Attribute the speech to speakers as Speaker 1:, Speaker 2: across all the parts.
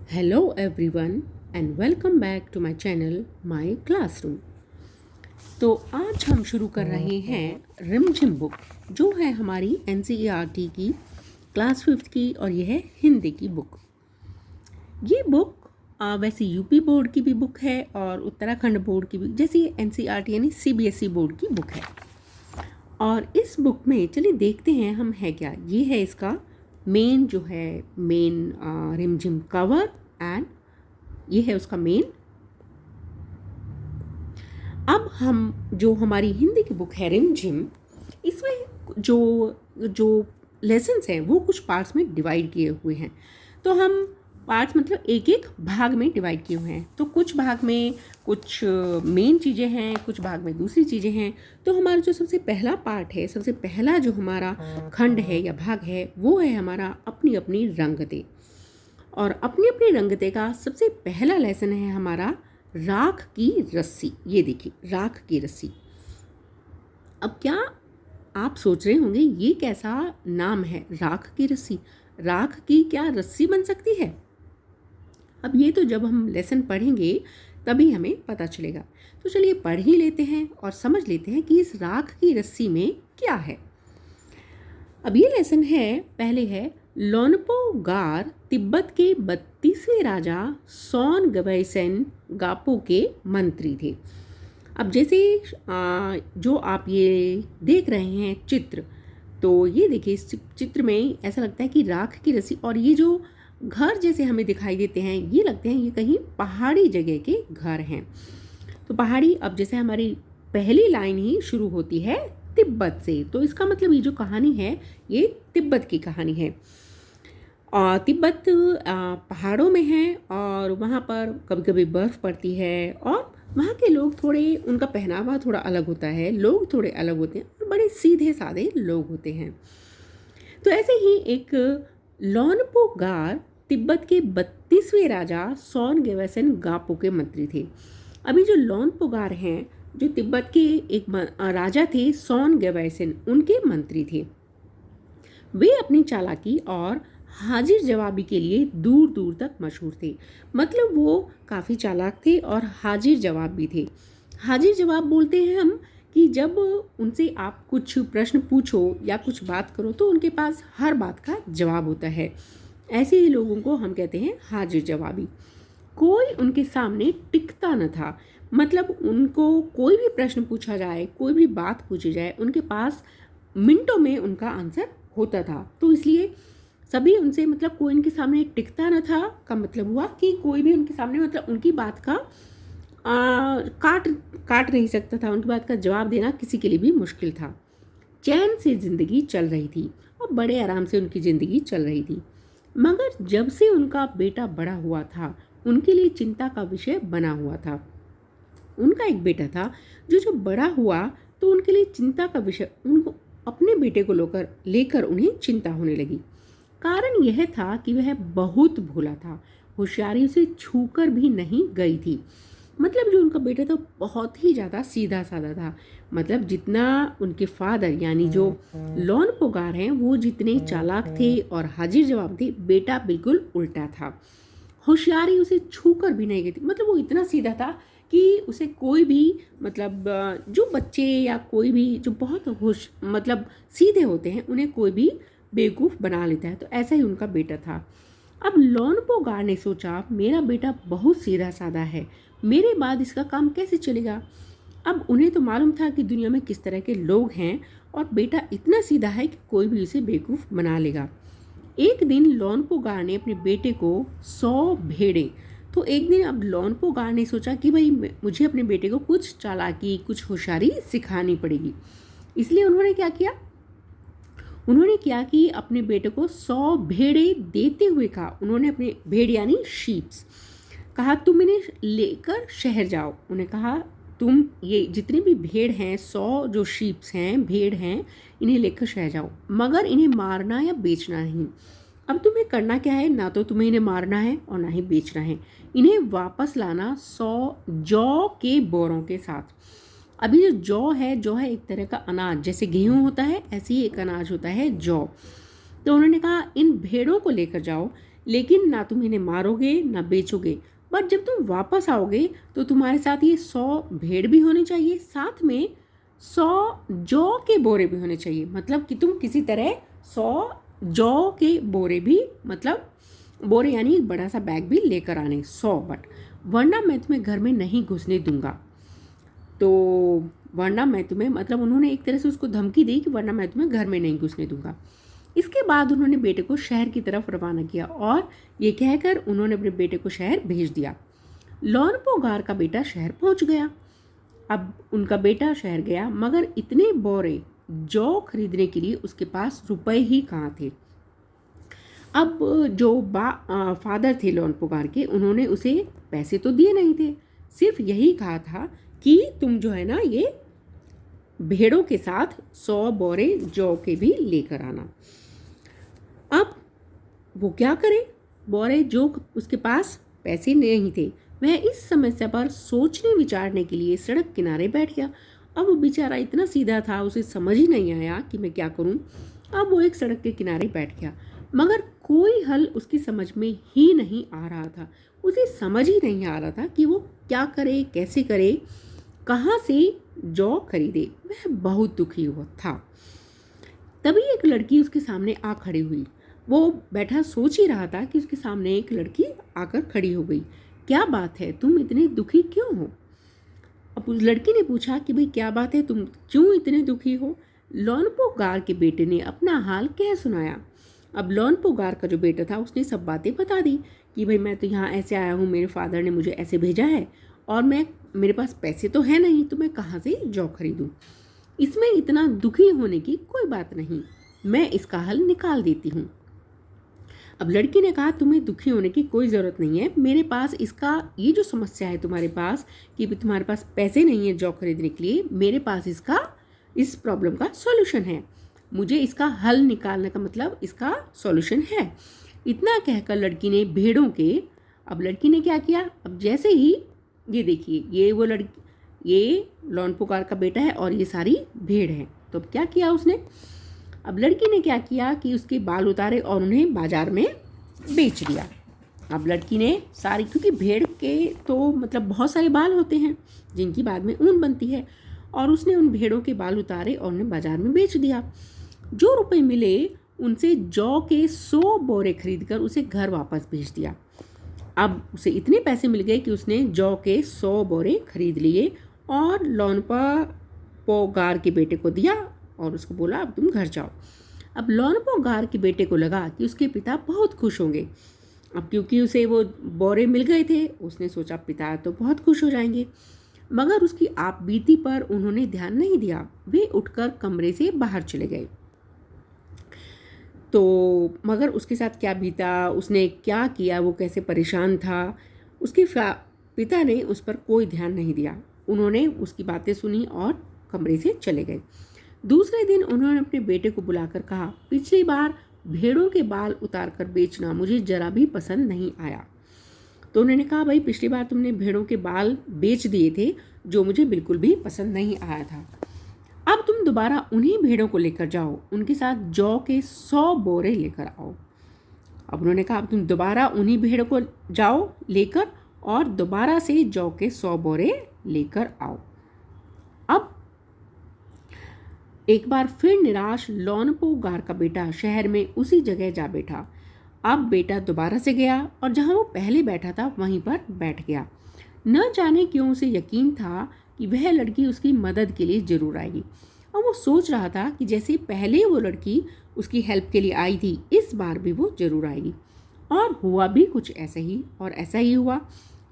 Speaker 1: Hello everyone and welcome back to my channel My Classroom। तो आज हम शुरू कर रहे हैं रिमझिम बुक जो है हमारी NCERT की क्लास 5th की और यह है हिंदी की बुक। ये बुक वैसे यूपी बोर्ड की भी बुक है और उत्तराखंड बोर्ड की भी, जैसे NCERT यानी CBSE बोर्ड की बुक है। और इस बुक में चलिए देखते हैं हम है क्या। ये है इसका मेन रिमझिम कवर एंड ये है उसका मेन। अब हम जो हमारी हिंदी की बुक है रिमझिम, इसमें जो जो लेसन्स हैं वो कुछ पार्ट्स में डिवाइड किए हुए हैं। तो हम पार्ट्स मतलब एक एक भाग में डिवाइड किए हुए हैं। तो कुछ भाग में कुछ मेन चीज़ें हैं, कुछ भाग में दूसरी चीज़ें हैं। तो हमारा जो सबसे पहला पार्ट है, सबसे पहला जो हमारा खंड है या भाग है, वो है हमारा अपनी अपनी रंगते। और अपनी अपनी रंगते का सबसे पहला लेसन है हमारा राख की रस्सी। ये देखिए, राख की रस्सी। अब क्या आप सोच रहे होंगे ये कैसा नाम है, राख की रस्सी? राख की क्या रस्सी बन सकती है? अब ये तो जब हम लेसन पढ़ेंगे तभी हमें पता चलेगा। तो चलिए पढ़ ही लेते हैं और समझ लेते हैं कि इस राख की रस्सी में क्या है। अब ये लेसन है, पहले है लोनपो गार तिब्बत के 32वें राजा सोन गवैसेन गापो के मंत्री थे। अब जैसे जो आप ये देख रहे हैं चित्र, तो ये देखिए इस चित्र में ऐसा लगता है कि राख की रस्सी और ये जो घर जैसे हमें दिखाई देते हैं, ये लगते हैं ये कहीं पहाड़ी जगह के घर हैं। तो पहाड़ी, अब जैसे हमारी पहली लाइन ही शुरू होती है तिब्बत से, तो इसका मतलब ये जो कहानी है ये तिब्बत की कहानी है। और तिब्बत पहाड़ों में है और वहाँ पर कभी कभी बर्फ़ पड़ती है और वहाँ के लोग थोड़े, उनका पहनावा थोड़ा अलग होता है, लोग थोड़े अलग होते हैं और बड़े सीधे साधे लोग होते हैं। तो ऐसे ही एक लोनपो गार तिब्बत के 32वें राजा सोन गेवसेन गापो के मंत्री थे। अभी जो लोनपो गार हैं, जो तिब्बत के एक राजा थे सोन गेवसेन, उनके मंत्री थे। वे अपनी चालाकी और हाजिर जवाबी के लिए दूर दूर तक मशहूर थे। मतलब वो काफ़ी चालाक थे और हाजिर जवाब भी थे। हाजिर जवाब बोलते हैं हम कि जब उनसे आप कुछ प्रश्न पूछो या कुछ बात करो तो उनके पास हर बात का जवाब होता है। ऐसे ही लोगों को हम कहते हैं हाजिर जवाबी। कोई उनके सामने टिकता न था। मतलब उनको कोई भी प्रश्न पूछा जाए, कोई भी बात पूछी जाए, उनके पास मिनटों में उनका आंसर होता था। तो इसलिए सभी उनसे, मतलब कोई उनके सामने टिकता न था का मतलब हुआ कि कोई भी उनके सामने, मतलब उनकी बात का काट नहीं सकता था। उनकी बात का जवाब देना किसी के लिए भी मुश्किल था। चैन से ज़िंदगी चल रही थी और बड़े आराम से उनकी ज़िंदगी चल रही थी। मगर जब से उनका बेटा बड़ा हुआ था, उनके लिए चिंता का विषय बना हुआ था। उनका एक बेटा था जो बड़ा हुआ तो उनके लिए चिंता का विषय, उनको अपने बेटे को लेकर उन्हें चिंता होने लगी। कारण यह था कि वह बहुत भोला था, होशियारी उसे छूकर भी नहीं गई थी। मतलब जो उनका बेटा था बहुत ही ज़्यादा सीधा साधा था। मतलब जितना उनके फादर यानी जो लोनपो गार हैं वो जितने चालाक थे और हाजिर जवाब थे, बेटा बिल्कुल उल्टा था। होशियारी उसे छूकर भी नहीं गई थी। मतलब वो इतना सीधा था कि उसे कोई भी, मतलब जो बच्चे या कोई भी जो बहुत मतलब सीधे होते हैं, उन्हें कोई भी बेवकूफ़ बना लेता है। तो ऐसा ही उनका बेटा था। अब लोनपो गार ने सोचा, मेरा बेटा बहुत सीधा साधा है, मेरे बाद इसका काम कैसे चलेगा? अब उन्हें तो मालूम था कि दुनिया में किस तरह के लोग हैं और बेटा इतना सीधा है कि कोई भी उसे बेवकूफ़ बना लेगा। एक दिन लोनपो गार ने अपने बेटे को 100 भेड़े, तो एक दिन अब लोनपो गार ने सोचा कि भाई मुझे अपने बेटे को कुछ चालाकी, कुछ होशियारी सिखानी पड़ेगी। इसलिए उन्होंने क्या कि अपने बेटे को 100 भेड़े देते हुए कहा, उन्होंने अपने भेड़ यानी शीप्स कहा, तुम इन्हें लेकर शहर जाओ। उन्हें कहा तुम ये जितने भी भेड़ हैं, 100 जो शीप्स हैं, भेड़ हैं, इन्हें लेकर शहर जाओ, मगर इन्हें मारना या बेचना नहीं। अब तुम्हें करना क्या है? ना तो तुम्हें इन्हें मारना है और ना ही बेचना है। इन्हें वापस लाना 100 जौ के बोरों के साथ। अभी जो जौ है एक तरह का अनाज, जैसे गेहूँ होता है ऐसे ही एक अनाज होता है जौ। तो उन्होंने कहा इन भेड़ों को लेकर जाओ, लेकिन ना तुम इन्हें मारोगे ना बेचोगे, बट जब तुम वापस आओगे तो तुम्हारे साथ ये 100 भेड़ भी होनी चाहिए, साथ में 100 जौ के बोरे भी होने चाहिए। मतलब कि तुम किसी तरह 100 जौ के बोरे भी, मतलब बोरे यानी एक बड़ा सा बैग भी लेकर आने 100, बट वरना मैं तुम्हें घर में नहीं घुसने दूंगा। तो वरना मैं तुम्हें, मतलब उन्होंने एक तरह से उसको धमकी दी कि वरना मैं तुम्हें घर में नहीं घुसने दूंगा। इसके बाद उन्होंने बेटे को शहर की तरफ रवाना किया और ये कहकर उन्होंने अपने बेटे को शहर भेज दिया। लॉनपोगार का बेटा शहर पहुंच गया। अब उनका बेटा शहर गया, मगर इतने बोरे जौ खरीदने के लिए उसके पास रुपए ही कहाँ थे। अब जो फादर थे लॉनपोगार के, उन्होंने उसे पैसे तो दिए नहीं थे, सिर्फ यही कहा था कि तुम जो है ना ये भेड़ों के साथ 100 बोरे जौ के भी लेकर आना। अब वो क्या करे, बोरे जो उसके पास पैसे नहीं थे। वह इस समस्या पर सोचने विचारने के लिए सड़क किनारे बैठ गया। अब वो बेचारा इतना सीधा था, उसे समझ ही नहीं आया कि मैं क्या करूं। अब वो एक सड़क के किनारे बैठ गया, मगर कोई हल उसकी समझ में ही नहीं आ रहा था। उसे समझ ही नहीं आ रहा था कि वो क्या करे, कैसे करे, कहाँ से जौ खरीदे। वह बहुत दुखी हुआ था। तभी एक लड़की उसके सामने आ खड़ी हुई। वो बैठा सोच ही रहा था कि उसके सामने एक लड़की आकर खड़ी हो गई। क्या बात है, तुम इतने दुखी क्यों हो? अब उस लड़की ने पूछा कि भाई क्या बात है, तुम क्यों इतने दुखी हो? लॉनपोगार के बेटे ने अपना हाल कह सुनाया। अब लॉनपोगार का जो बेटा था उसने सब बातें बता दी कि भाई मैं तो यहाँ ऐसे आया हूँ, मेरे फादर ने मुझे ऐसे भेजा है और मेरे पास पैसे तो है नहीं, तो मैं कहाँ से जौ खरीदूँ। इसमें इतना दुखी होने की कोई बात नहीं, मैं इसका हल निकाल देती हूँ। अब लड़की ने कहा तुम्हें दुखी होने की कोई ज़रूरत नहीं है, मेरे पास इसका, ये जो समस्या है तुम्हारे पास कि तुम्हारे पास पैसे नहीं है जौ खरीदने के लिए, मेरे पास इस प्रॉब्लम का सॉल्यूशन है। मुझे इसका हल निकालने का मतलब इसका सॉल्यूशन है। इतना कहकर लड़की ने भेड़ों के, अब लड़की ने क्या किया, अब जैसे ही ये देखिए, ये वो लड़की, ये लॉनपोगार का बेटा है और ये सारी भेड़ है। तो अब क्या किया उसने, अब लड़की ने क्या किया कि उसके बाल उतारे और उन्हें बाजार में बेच दिया। अब लड़की ने सारी, क्योंकि भेड़ के तो मतलब बहुत सारे बाल होते हैं जिनकी बाद में ऊन बनती है, और उसने उन भेड़ों के बाल उतारे और उन्हें बाजार में बेच दिया। जो रुपए मिले उनसे जौ के 100 बोरे खरीदकर उसे घर वापस भेज दिया। अब उसे इतने पैसे मिल गए कि उसने जौ के 100 बोरे खरीद लिए और लॉनपोगार के बेटे को दिया और उसको बोला अब तुम घर जाओ। अब लॉनपोगार के बेटे को लगा कि उसके पिता बहुत खुश होंगे। अब क्योंकि उसे वो बोरे मिल गए थे, उसने सोचा पिता तो बहुत खुश हो जाएंगे, मगर उसकी आप बीती पर उन्होंने ध्यान नहीं दिया। वे उठकर कमरे से बाहर चले गए। तो मगर उसके साथ क्या बीता, उसने क्या किया, वो कैसे परेशान था, उसके पिता ने उस पर कोई ध्यान नहीं दिया। उन्होंने उसकी बातें सुनी और कमरे से चले गए। दूसरे दिन उन्होंने अपने बेटे को बुलाकर कहा, पिछली बार भेड़ों के बाल उतार कर बेचना मुझे जरा भी पसंद नहीं आया। तो उन्होंने कहा भाई पिछली बार तुमने भेड़ों के बाल बेच दिए थे, जो मुझे बिल्कुल भी पसंद नहीं आया था। अब तुम दोबारा उन्हीं भेड़ों को लेकर जाओ, उनके साथ जौ के 100 बोरे लेकर आओ। अब उन्होंने कहा अब तुम दोबारा उन्हीं भेड़ों को जाओ लेकर और दोबारा से जौ के 100 बोरे लेकर आओ। अब एक बार फिर निराश लॉनपोगार का बेटा शहर में उसी जगह जा बैठा। अब बेटा दोबारा से गया और जहां वो पहले बैठा था वहीं पर बैठ गया। न जाने क्यों उसे यकीन था कि वह लड़की उसकी मदद के लिए जरूर आएगी, और वो सोच रहा था कि जैसे पहले वो लड़की उसकी हेल्प के लिए आई थी, इस बार भी वो जरूर आएगी। और हुआ भी कुछ ऐसा ही, और ऐसा ही हुआ।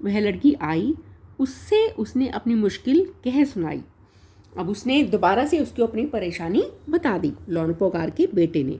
Speaker 1: वह लड़की आई, उससे उसने अपनी मुश्किल कह सुनाई। अब उसने दोबारा से उसको अपनी परेशानी बता दी लॉनपोगार के बेटे ने।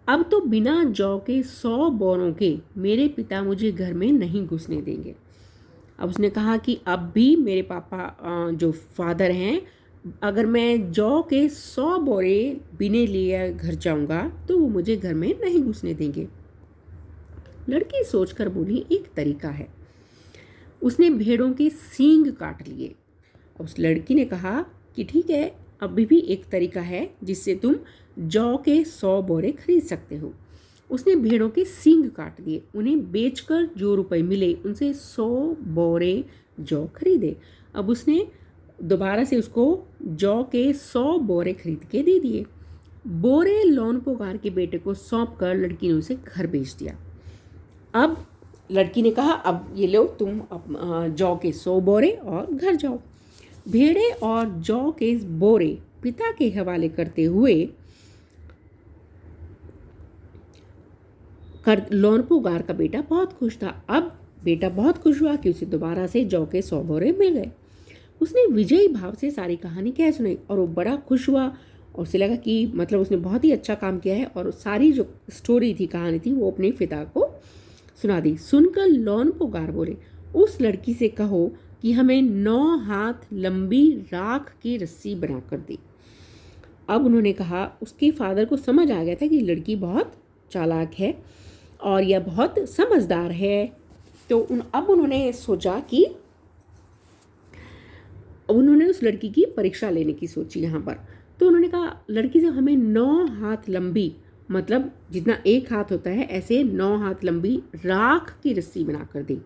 Speaker 1: अब तो बिना जौ के 100 बोरों के मेरे पिता मुझे घर में नहीं घुसने देंगे। अब उसने कहा कि अब भी मेरे पापा जो फादर हैं, अगर मैं जौ के 100 बोरे बिने लिए घर जाऊंगा तो वो मुझे घर में नहीं घुसने देंगे। लड़की सोचकर बोली एक तरीका है। उसने भेड़ों के सींग काट लिए। उस लड़की ने कहा कि ठीक है, अभी भी एक तरीका है जिससे तुम जौ के 100 बोरे खरीद सकते हो। उसने भेड़ों के सींग काट दिए, उन्हें बेचकर जो रुपए मिले उनसे 100 बोरे जौ खरीदे। अब उसने दोबारा से उसको जौ के 100 बोरे खरीद के दे दिए। बोरे लोनपोगार के बेटे को सौंप कर लड़की ने उसे घर भेज दिया। अब लड़की ने कहा, अब ये लो तुम जौ के 100 बोरे और घर जाओ। भेड़े और जौ के बोरे पिता के हवाले करते हुए लोनपोगार का बेटा बहुत खुश था। अब बेटा बहुत खुश हुआ कि उसे दोबारा से जौ के 100 बोरे मिल गए। उसने विजयी भाव से सारी कहानी कह सुनाई और वो बड़ा खुश हुआ और उसे लगा कि मतलब उसने बहुत ही अच्छा काम किया है, और सारी जो स्टोरी थी, कहानी थी, वो अपने पिता को सुना दी। सुनकर लोनपोगार बोले, उस लड़की से कहो कि हमें 9 हाथ लंबी राख की रस्सी बनाकर दे। अब उन्होंने कहा, उसके फादर को समझ आ गया था कि लड़की बहुत चालाक है और यह बहुत समझदार है। तो अब उन्होंने सोचा कि उन्होंने उस लड़की की परीक्षा लेने की सोची यहाँ पर। तो उन्होंने कहा, लड़की से हमें 9 हाथ लंबी, मतलब जितना एक हाथ होता है ऐसे 9 हाथ लंबी राख की रस्सी बनाकर दी।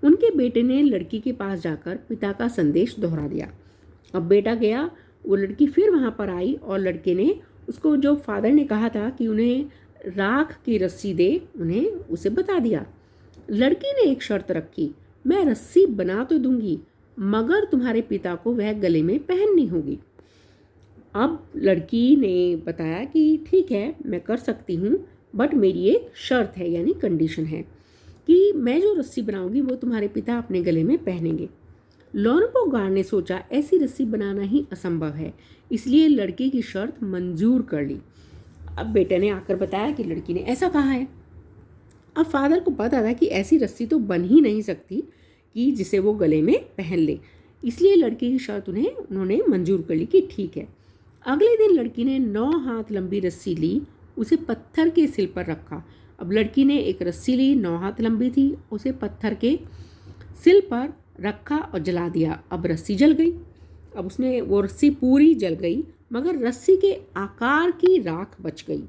Speaker 1: उनके बेटे ने लड़की के पास जाकर पिता का संदेश दोहरा दिया। अब बेटा गया, वो लड़की फिर वहाँ पर आई और लड़के ने उसको जो फादर ने कहा था कि उन्हें राख की रस्सी दे, उन्हें उसे बता दिया। लड़की ने एक शर्त रखी, मैं रस्सी बना तो दूंगी मगर तुम्हारे पिता को वह गले में पहननी होगी। अब लड़की ने बताया कि ठीक है, मैं कर सकती हूँ, बट मेरी एक शर्त है, यानी कंडीशन है कि मैं जो रस्सी बनाऊंगी वो तुम्हारे पिता अपने गले में पहनेंगे। लोनपोगार ने सोचा ऐसी रस्सी बनाना ही असंभव है, इसलिए लड़के की शर्त मंजूर कर ली। अब बेटे ने आकर बताया कि लड़की ने ऐसा कहा है। अब फादर को पता था कि ऐसी रस्सी तो बन ही नहीं सकती कि जिसे वो गले में पहन ले, इसलिए लड़की की शर्त उन्होंने मंजूर कर ली कि ठीक है। अगले दिन लड़की ने 9 हाथ लंबी रस्सी ली, उसे पत्थर के सिल पर रखा। अब लड़की ने एक रस्सी ली, 9 हाथ लंबी थी, उसे पत्थर के सिल पर रखा और जला दिया। अब रस्सी जल गई। अब उसने वो रस्सी पूरी जल गई मगर रस्सी के आकार की राख बच गई।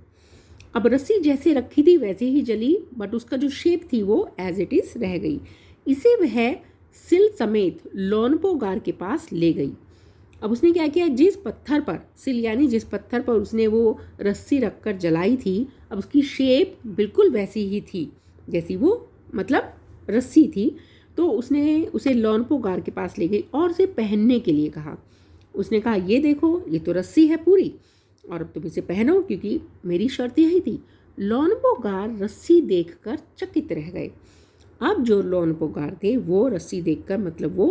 Speaker 1: अब रस्सी जैसे रखी थी वैसे ही जली, बट उसका जो शेप थी वो एज इट इज़ रह गई। इसे वह सिल समेत लोनपोगार के पास ले गई। अब उसने क्या किया, जिस पत्थर पर सिल यानी जिस पत्थर पर उसने वो रस्सी रखकर जलाई थी, अब उसकी शेप बिल्कुल वैसी ही थी जैसी वो मतलब रस्सी थी। तो उसने उसे लोनपोगार के पास ले गई और उसे पहनने के लिए कहा। उसने कहा, ये देखो, ये तो रस्सी है पूरी और अब तुम इसे पहनो, क्योंकि मेरी शर्त यही थी। लोनपोगार रस्सी देखकर चकित रह गए। अब जो लोनपोगार थे वो रस्सी देखकर मतलब वो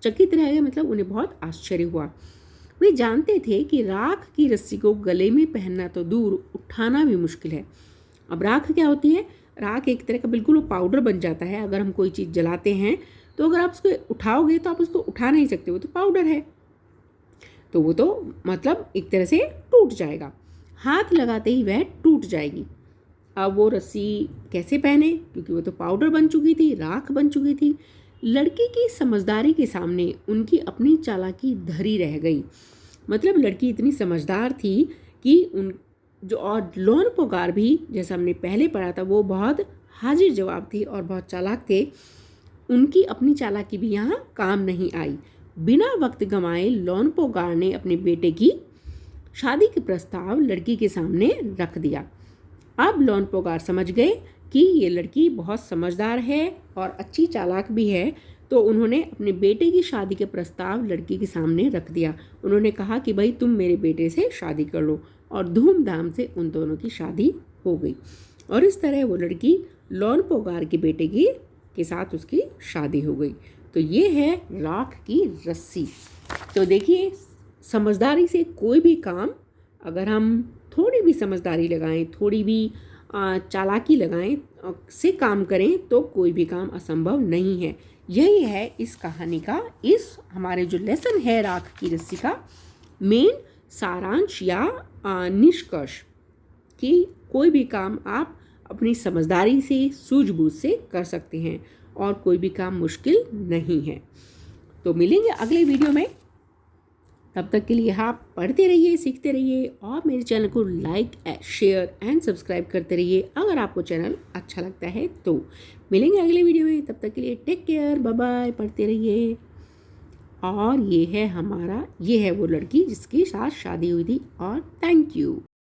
Speaker 1: चकित रह गए, मतलब उन्हें बहुत आश्चर्य हुआ। वे जानते थे कि राख की रस्सी को गले में पहनना तो दूर, उठाना भी मुश्किल है। अब राख क्या होती है, राख एक तरह का बिल्कुल वो पाउडर बन जाता है। अगर हम कोई चीज़ जलाते हैं तो अगर आप उसको उठाओगे तो आप उसको उठा नहीं सकते, वो तो पाउडर है, तो वो तो मतलब एक तरह से टूट जाएगा, हाथ लगाते ही वह टूट जाएगी। अब वो रस्सी कैसे पहने, क्योंकि वो तो पाउडर बन चुकी थी, राख बन चुकी थी। लड़की की समझदारी के सामने उनकी अपनी चालाकी धरी रह गई। मतलब लड़की इतनी समझदार थी कि उन जो और लोनपोगार भी, जैसा हमने पहले पढ़ा था, वो बहुत हाजिर जवाब थे और बहुत चालाक थे। उनकी अपनी चालाकी भी यहाँ काम नहीं आई। बिना वक्त गंवाए लोनपोगार ने अपने बेटे की शादी के प्रस्ताव लड़की के सामने रख दिया। अब लोनपोगार समझ गए कि ये लड़की बहुत समझदार है और अच्छी चालाक भी है, तो उन्होंने अपने बेटे की शादी के प्रस्ताव लड़की के सामने रख दिया। उन्होंने कहा कि भाई तुम मेरे बेटे से शादी कर लो, और धूमधाम से उन दोनों की शादी हो गई। और इस तरह वो लड़की लोनपोगार के बेटे के साथ उसकी शादी हो गई। तो ये है राख की रस्सी। तो देखिए, समझदारी से कोई भी काम, अगर हम थोड़ी भी समझदारी लगाएं, थोड़ी भी चालाकी लगाएं, से काम करें तो कोई भी काम असंभव नहीं है। यही है इस कहानी का, इस हमारे जो लेसन है राख की रस्सी का मेन सारांश या निष्कर्ष, कि कोई भी काम आप अपनी समझदारी से, सूझबूझ से कर सकते हैं और कोई भी काम मुश्किल नहीं है। तो मिलेंगे अगले वीडियो में। तब तक के लिए आप पढ़ते रहिए, सीखते रहिए और मेरे चैनल को लाइक, शेयर एंड सब्सक्राइब करते रहिए अगर आपको चैनल अच्छा लगता है तो। मिलेंगे अगले वीडियो में, तब तक के लिए टेक केयर, बाय बाय, पढ़ते रहिए। और ये है वो लड़की जिसके साथ शादी हुई थी, और थैंक यू।